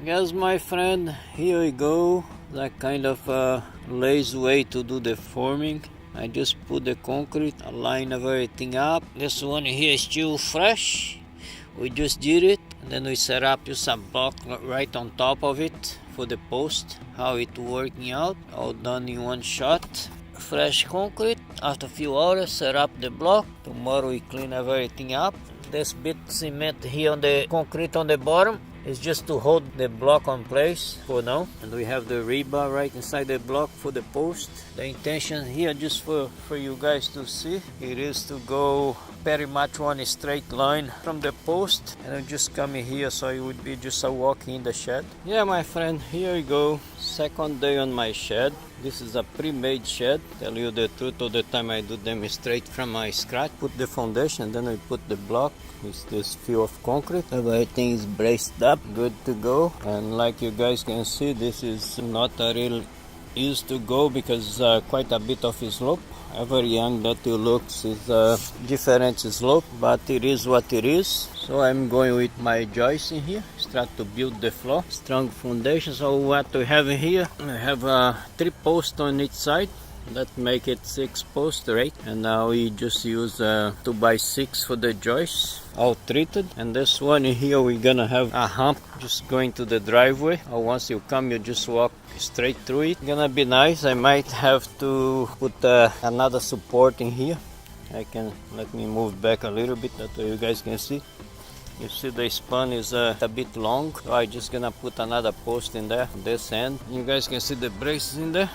Yes, my friend, here we go. That kind of lazy way to do the forming. I just put the concrete, align everything up. This one here is still fresh. We just did it, and then we set up just a block right on top of it for the post. How it working out, all done in one shot. Fresh concrete. After a few hours, set up the block. Tomorrow we clean everything up. This bit cement here on the concrete on the bottom is just to hold the block on place for now. And we have the rebar right inside the block for the post. The intention here, just for you guys to see, it is to go very much one straight line from the post, and I'm just coming here, so it would be just a walk in the shed. Yeah, my friend, here we go. Second day on my shed. This is a pre-made shed. Tell you the truth, all the time I do them straight from my scratch. Put the foundation, then I put the block with this few of concrete. Everything is braced up, good to go. And like you guys can see, this is not a real easy to go because quite a bit of slope. Every young that you look is a different slope, but it is what it is. So I'm going with my joist in here, start to build the floor, strong foundation. So what we have in here, I have 3 posts on each side. That make it 6 posts, right? And now we just use 2x6 for the joists, all treated. And this one here, we're gonna have a hump just going to the driveway. Or once you come, you just walk straight through it. Gonna be nice. I might have to put another support in here. Let me move back a little bit, that way you guys can see. You see the span is a bit long, so I'm just gonna put another post in there, this end. You guys can see the braces in there.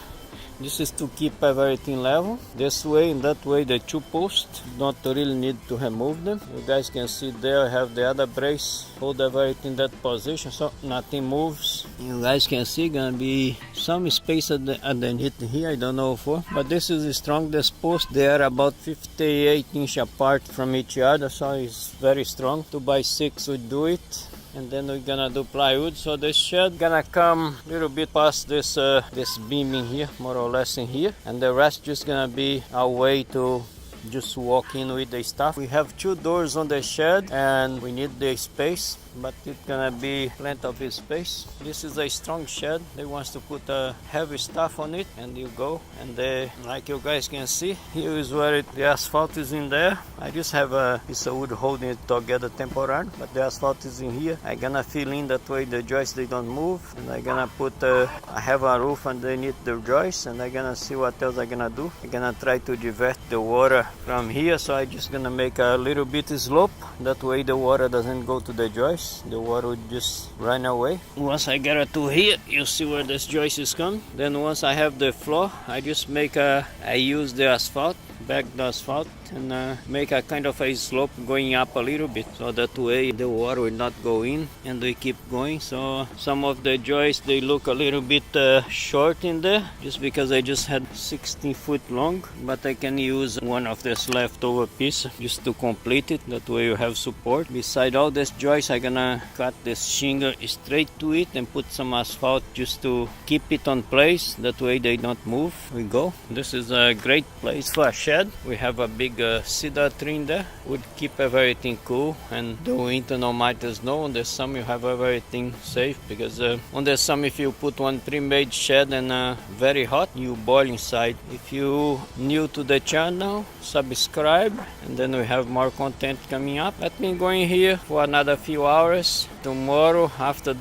This is to keep everything level. This way and that way, the 2 posts, not really need to remove them. You guys can see there I have the other brace, hold everything in that position so nothing moves. You guys can see gonna be some space underneath here, I don't know for. But this is the strongest post. They are about 58 inch apart from each other, so it's very strong. 2x6 would do it. And then we're gonna do plywood. So the shed gonna come a little bit past this beam in here, more or less in here, and the rest just gonna be a way to just walk in with the stuff. We have 2 doors on the shed and we need the space, but it's gonna be plenty of space. This is a strong shed. They wants to put heavy stuff on it, and you go, and like you guys can see, here is where the asphalt is in there. I just have a piece of wood holding it together temporarily, but the asphalt is in here. I'm gonna fill in that way the joists they don't move, and I'm gonna put I have a roof underneath the joists, and I'm gonna see what else I'm gonna do. I'm gonna try to divert the water from here, so I'm just gonna make a little bit slope, that way the water doesn't go to the joist. The water would just run away. Once I get it to here, you see where this joist is coming. Then once I have the floor, I just I use the asphalt, back the asphalt, and make a kind of a slope going up a little bit, so that way the water will not go in and they keep going. So some of the joists, they look a little bit short in there, just because I just had 16 foot long, but I can use one of this leftover piece just to complete it, that way you have support. Beside all this joist, I'm gonna cut this shingle straight to it and put some asphalt just to keep it on place, that way they don't move. We go. This is a great place for a shed. We have a big cedar tree in there, would keep everything cool, and the winter no matter snow. On the summer you have everything safe, because on the summer if you put one pre-made shed and very hot, you boil inside. If you new to the channel, subscribe, and then we have more content coming up. Let me go in here for another few hours. Tomorrow after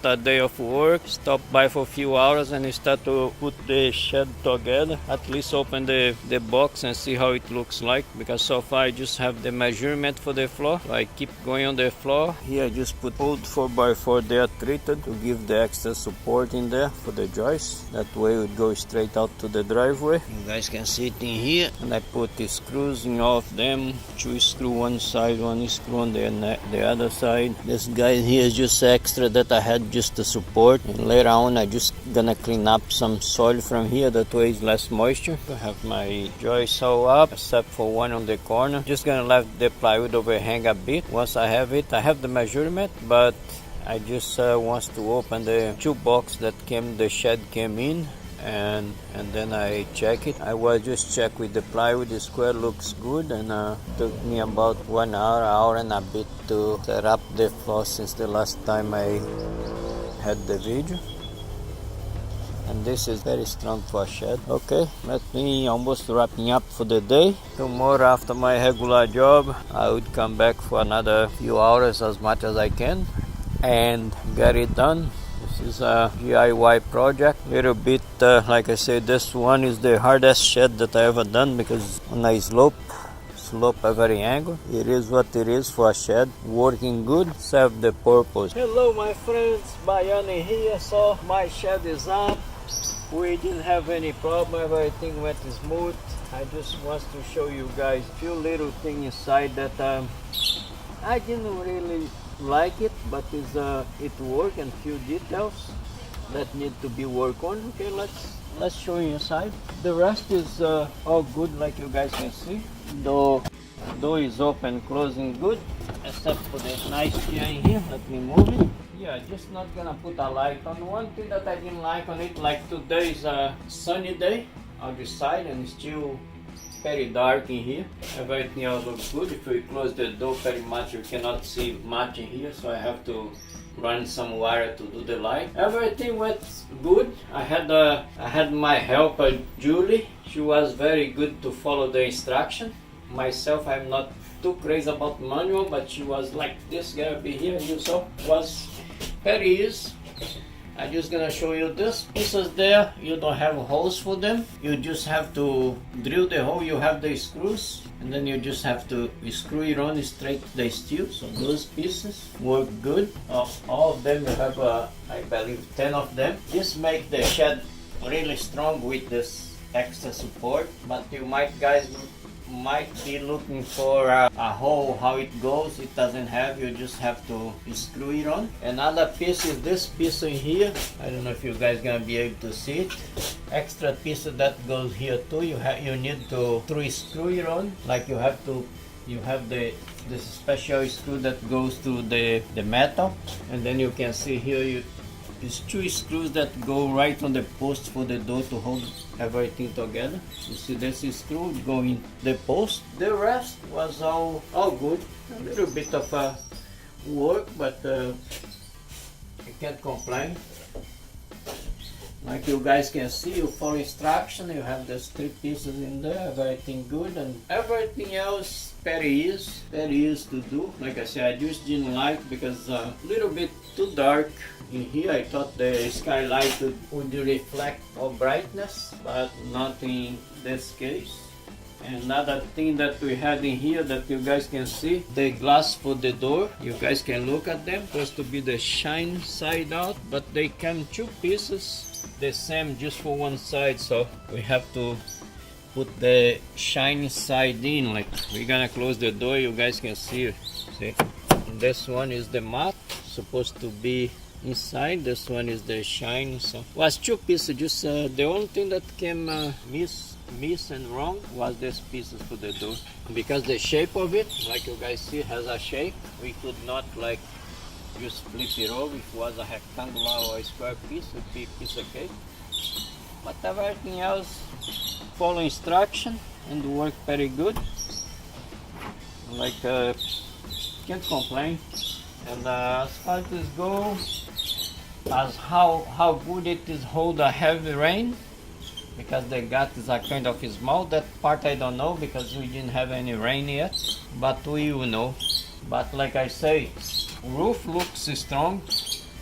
a day of work, stop by for a few hours and start to put the shed together. At least open the box and see how it looks like, because so far I just have the measurement for the floor. So I keep going on the floor. Here I just put old 4x4 there treated to give the extra support in there for the joist. That way it would go straight out to the driveway. You guys can see it in here. And I put the screws in all of them. 2 screws one side, 1 screw on the other side. This guy here is just extra that I had just the support, and later on I just gonna clean up some soil from here, that way it's less moisture. I have my joist all up except for one on the corner. Just gonna let the plywood overhang a bit. Once I have it, I have the measurement, but I just wants to open the 2 box that the shed came in, and then I check it. I will just check with the plywood. The square looks good, and took me about 1 hour and a bit to set up the floor, since the last time I had the video. And this is very strong for a shed. Okay, let me almost wrapping up for the day. Tomorrow after my regular job, I would come back for another few hours as much as I can and get it done. This is a DIY project. Little bit, like I said, this one is the hardest shed that I ever done because on a slope every angle. It is what it is for a shed. Working good, serve the purpose. Hello my friends, Baiane here. So my shed is up. We didn't have any problem, everything went smooth. I just want to show you guys a few little things inside that I didn't really like it, but it worked, and few details that need to be worked on. Okay, let's show you inside. The rest is all good, like you guys can see. The door is open, closing good, except for the nice chair in here. Let me move it. Yeah, just not gonna put a light on. One thing that I didn't like on it, like today is a sunny day on this side and it's still very dark in here. Everything else looks good. If we close the door very much, you cannot see much in here, so I have to run some wire to do the light. Everything went good. I had my helper Julie. She was very good to follow the instruction. Myself, I'm not too crazy about manual, but she was like, this gotta be here, you saw. Was very easy. I'm just gonna show you this pieces there. You don't have holes for them. You just have to drill the hole. You have the screws, and then you just have to screw it on straight the steel. So those pieces work good. All of them, you have I believe 10 of them. This makes the shed really strong with this extra support. But you might be looking for a hole, how it goes. It doesn't have, you just have to screw it on. Another piece is this piece in here. I don't know if you guys gonna be able to see it. Extra piece that goes here too. You need to screw it on, like you have this special screw that goes to the metal, and then you can see here it's 2 screws that go right on the post for the door to hold everything together. You see this screw go in the post. The rest was all good. A little bit of work, but I can't complain. Like you guys can see, you follow instruction, you have those 3 pieces in there, everything good, and everything else very easy to do. Like I said, I just didn't like because a little bit too dark in here. I thought the skylight would reflect all brightness, but not in this case. Another thing that we had in here that you guys can see, the glass for the door. You guys can look at them. Supposed to be the shine side out, but they come 2 pieces, the same just for one side, so we have to put the shiny side in. Like we're gonna close the door, you guys can see. See, this one is the matte, supposed to be inside. This one is the shine. So was 2 pieces. Just the only thing that came miss and wrong was this pieces for the door, because the shape of it, like you guys see, has a shape. We could not like just flip it over. If it was a rectangular or a square piece, it would be a piece of cake. But everything else follow instruction and work very good. Like can't complain. And as far as this goes, as how good it is hold a heavy rain, because the gut is a kind of small. That part I don't know because we didn't have any rain yet, but we will know. But like I say, roof looks strong,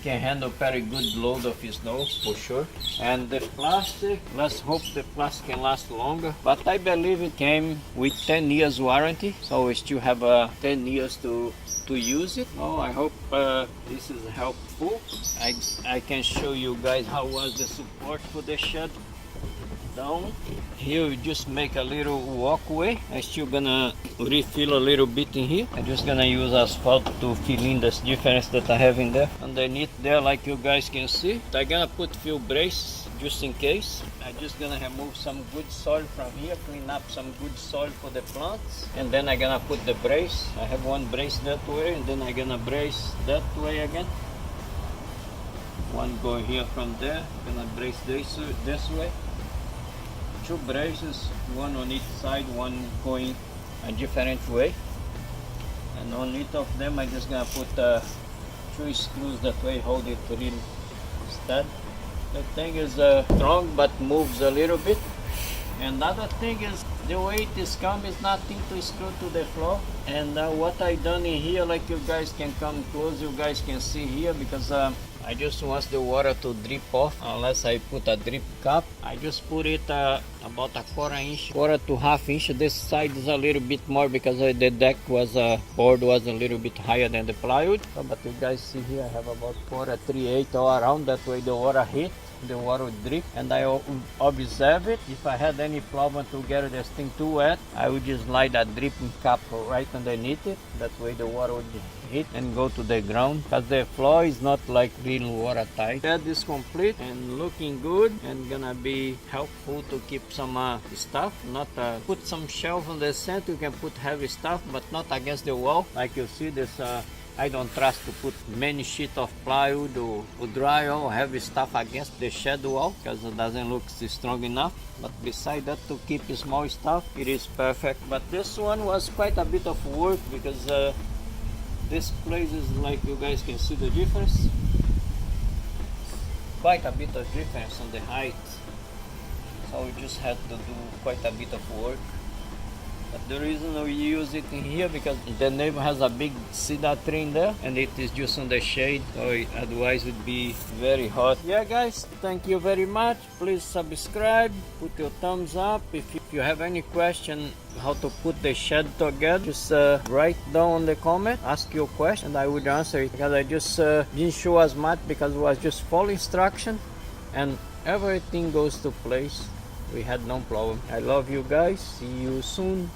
can handle very good load of snow for sure. And the plastic, let's hope the plastic can last longer, but I believe it came with 10 years warranty, so we still have 10 years to use it. Oh, I hope this is helpful. I can show you guys how was the support for the shed down here. We just make a little walkway. I'm still gonna refill a little bit in here. I'm just gonna use asphalt to fill in this difference that I have in there. Underneath there, like you guys can see, I'm gonna put few braces just in case. I'm just gonna remove some good soil from here, clean up some good soil for the plants, and then I'm gonna put the brace. I have one brace that way, and then I'm gonna brace that way again. One going here from there, gonna brace this way. 2 braces, one on each side, one going a different way. And on each of them I'm just gonna put 2 screws that way, hold it really that. The thing is strong but moves a little bit. And the other thing is the way it is come is nothing to screw to the floor. And what I done in here, like you guys can come close, you guys can see here, because I just want the water to drip off unless I put a drip cap. I just put it about a quarter to half inch. This side is a little bit more because the deck was board was a little bit higher than the plywood. But you guys see here I have about 4.38 all around, that way the water hit, the water would drip, and I observe it. If I had any problem to get this thing too wet, I would just slide a dripping cap right underneath it. That way the water would hit and go to the ground, because the floor is not like real watertight. That is complete and looking good, and gonna be helpful to keep some stuff. Not put some shelf on the center. You can put heavy stuff, but not against the wall. Like you see this. I don't trust to put many sheet of plywood or drywall or heavy stuff against the shed wall, because it doesn't look strong enough. But beside that, to keep small stuff, it is perfect. But this one was quite a bit of work, because this place is, like you guys can see the difference, quite a bit of difference on the height. So we just had to do quite a bit of work. But the reason we use it in here, because the neighbor has a big cedar tree in there, and it is just on the shade, so otherwise it would be very hot. Yeah guys, thank you very much. Please subscribe, put your thumbs up. If you have any question how to put the shed together, just write down in the comment, ask your question, and I would answer it, because I just didn't show as much because it was just follow instruction and everything goes to place. We had no problem. I love you guys. See you soon.